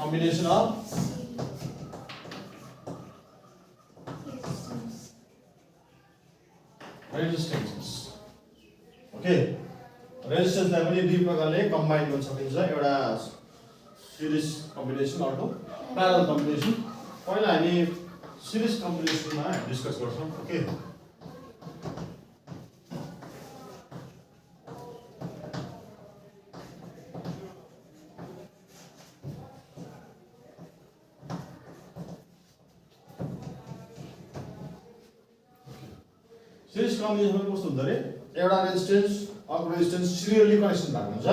combination of resistances okay रेजिस्टेन्सलाई पनि दुई प्रकारले कम्बाइन गर्न सकिन्छ एउटा सिरिज कम्बिनेसन अर्को प्यारलल कम्बिनेसन पहिला हामी सिरिज कम्बिनेसनमा डिस्कस गर्छौं ओके सिरिज कम्बिनेसन कस्तो हुन्छ रे एउटा रेजिस्टेन्स अर्को रेजिस्टेन्स सिरियली कनेक्सन भएको हुन्छ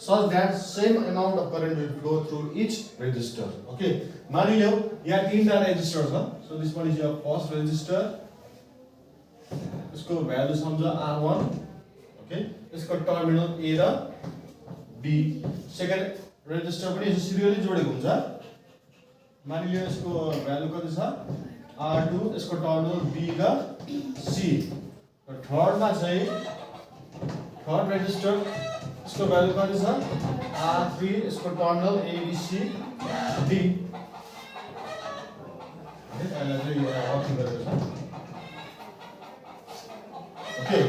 such that same amount of current will flow through each resistor okay मानिलियो यहाँ तीनटा रेजिस्टर छ so this one is your first resistor यसको भ्यालु सम्झ R1 okay यसको टर्मिनल A र B सेकेन्ड रेजिस्टर पनि यसो सिरियली जोडेको हुन्छ मानिलियो यसको भ्यालु कति छ R2 यसको टर्मिनल B र C थर्ड मा चाहिँ थर्ड रेजिस्टर इसको भ्यालु कति छ R3 इसको terminal ABC D okay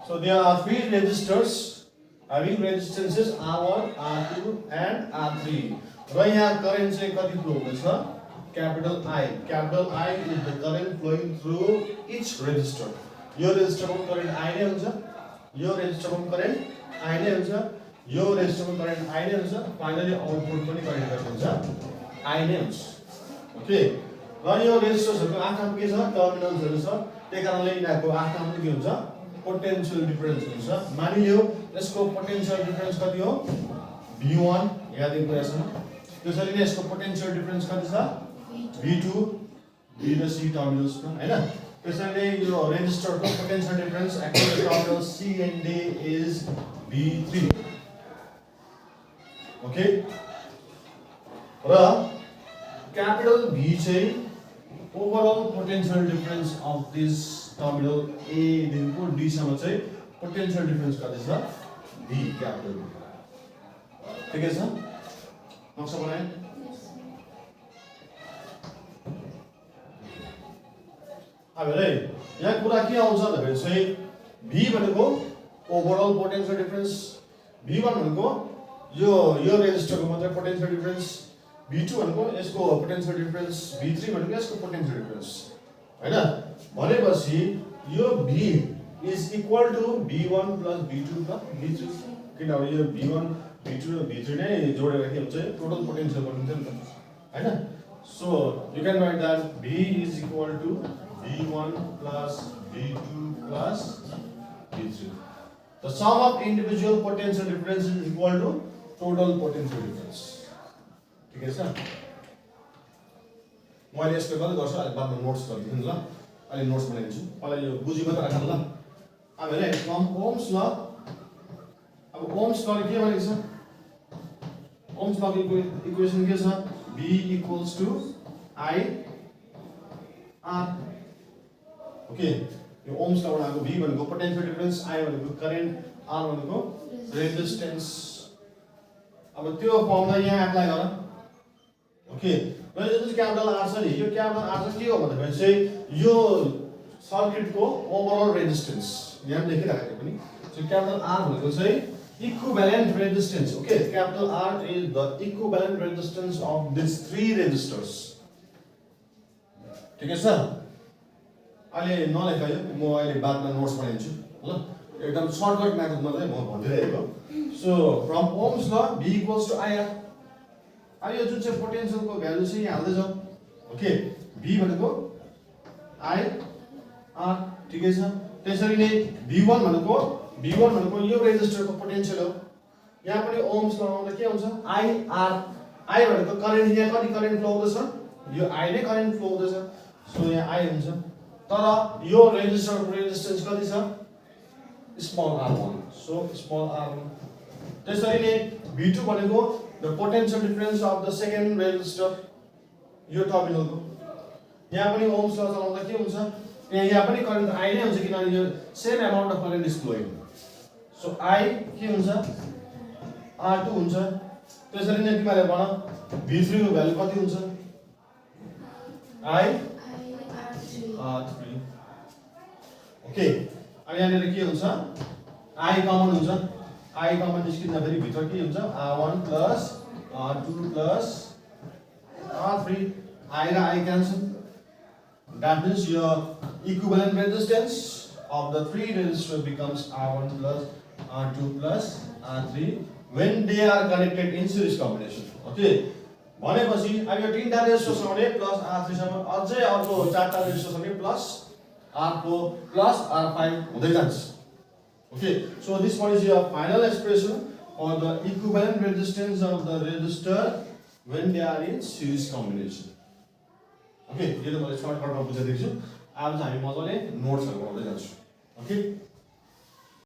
so there are three resistors having resistances R1 R2 and R3 र यहाँ करेन्ट चाहिँ कति फ्लो हुँदैछ capital I is the current flowing through each resistor यो रेजिस्टरमा करेन्ट I नै हुन्छ यो रेजिस्टरमा करेन्ट I नै हुन्छ यो रेजिस्टरमा करेन्ट I नै हुन्छ फाइनली आउटपुट पनि करेन्ट हुन्छ I नै हुन्छ ओके र यो रेजिस्टर्सहरुको आँखामा के छ टर्मिनल्सहरु छ त्यही कारणले यिनीहरुको आँखामा के हुन्छ पोटेन्शियल डिफरेन्स हुन्छ मानिलियो यसको पोटेन्शियल डिफरेन्स कति हो V1 याद गरिराछौं त्यसैले नै यसको पोटेन्शियल डिफरेन्स कति छ V2 B र C टर्मिनल्समा हैन त्यसैले यो रेजिस्टरको potential difference across terminal C and D is V3 okay र क्यापिटल V चाहिँ overall potential difference of this terminal A देखिको D सम्म चाहिँ पोटेन्शियल डिफरेन्स कति छ V क्यापिटल ठिकै छ नक्सा बनाए अब है यहाँ कुरा के आउँछ भने चाहिँ V भनेको ओभरअल पोटेन्शियल डिफरेन्स V1 भनेको यो रेजिस्टरको मात्र पोटेन्शियल डिफरेन्स V2 भनेको यसको पोटेन्शियल डिफरेन्स V3 भनेको यसको पोटेन्शियल डिफरेन्स हैन भनेपछि यो V is equal to V1 plus V2 plus V3 किनभने यो V1 V2 र V3 नै जोडेर के हुन्छ टोटल पोटेन्शियल बनिन्छ नि त हैन so you can write that V is equal to V1 plus V2 plus V3 the sum of individual potential differences is equal to total potential difference ठीक है सर मैले यसको गल्ती गर्छु अहिले बादमा नोट्स गरिदिन्छु ल अहिले नोट्स बनाइदिन्छु पहिला यो बुझी मात्र राख्नु ल अब हेर फ्रम ओम्स ल अब ओम्स लले के भनेको छ ओम्स लको इक्वेसन के छ V equals to I R okay यो ओम्स लबाट आएको V भनेको पोटेन्शियल डिफरेन्स I भनेको करेन्ट R भनेको रेजिस्टेन्स अब त्यो फर्मुला यहाँ एप्लाई गर ओके रेजिस्टेन्स क्यापिटल R छ नि यो क्यापिटल R चाहिँ के हो भन्दाखेरि चाहिँ यो सर्किटको ओभरअल रेजिस्टेन्स यहाँ देखिराखेको पनि सो क्यापिटल R भनेको चाहिँ equivalent resistance okay capital R is the equivalent resistance of this three resistors ठीक है सर अहिले नलेखायो म अहिले बादमा नोट्स बनाइदिन्छु ल एकदम सर्टकट मेथड मात्रै म भनिदिरहेको so from Ohm's law V equals to IR अब यो जुन चाहिँ पोटेन्शियलको भ्यालु चाहिँ यहाँ हाल्दै जाऊ ओके V भनेको I R ठिकै छ त्यसरी नै V1 भनेको यो रेजिस्टरको पोटेन्शियल हो यहाँ पनि ओम्स लगाउँदा के हुन्छ I R I भनेको करेन्ट यहाँ कति करेन्ट फ्लो हुँदैछ यो I नै करेन्ट फ्लो हुँदैछ सो यहाँ I हुन्छ तर यो रेजिस्टरको रेजिस्टेन्स कति छ small r1 so small r1 त्यसरी नै V2 भनेको the potential difference of the second resistor यो टर्मिनलको यहाँ पनि ओम्स ल चलाउँदा के हुन्छ यहाँ पनि करेन्ट I नै हुन्छ किनभने यो same amount of current is flowing so I के हुन्छ R2 हुन्छ त्यसरी नै तिमीले भन V3 को भ्यालु कति हुन्छ I R3 ओके अनि यहाँनिर के हुन्छ I कमन हुन्छ I कमन निस्किँदा फेरि भित्र के हुन्छ R1 plus R2 plus R3 I र I cancel. That means your equivalent resistance of the three resistors becomes R1 plus R2 plus R3 when they are connected in series combination. Okay. भनेपछि अब यो तीनटा resistor सँगै plus R3 सँग अझै अर्को चारटा resistor सँगै प्लस R4 plus R5 हुँदै जान्छ. Okay. So this one is your final expression for the equivalent resistance of the resistor when they are in series combination. Okay, यो त मैले सर्टकटमा बुझाइदिएको छु. अब चाहिँ हामी मजाले नोट्सहरु बनाउँदै जान्छौँ. Okay.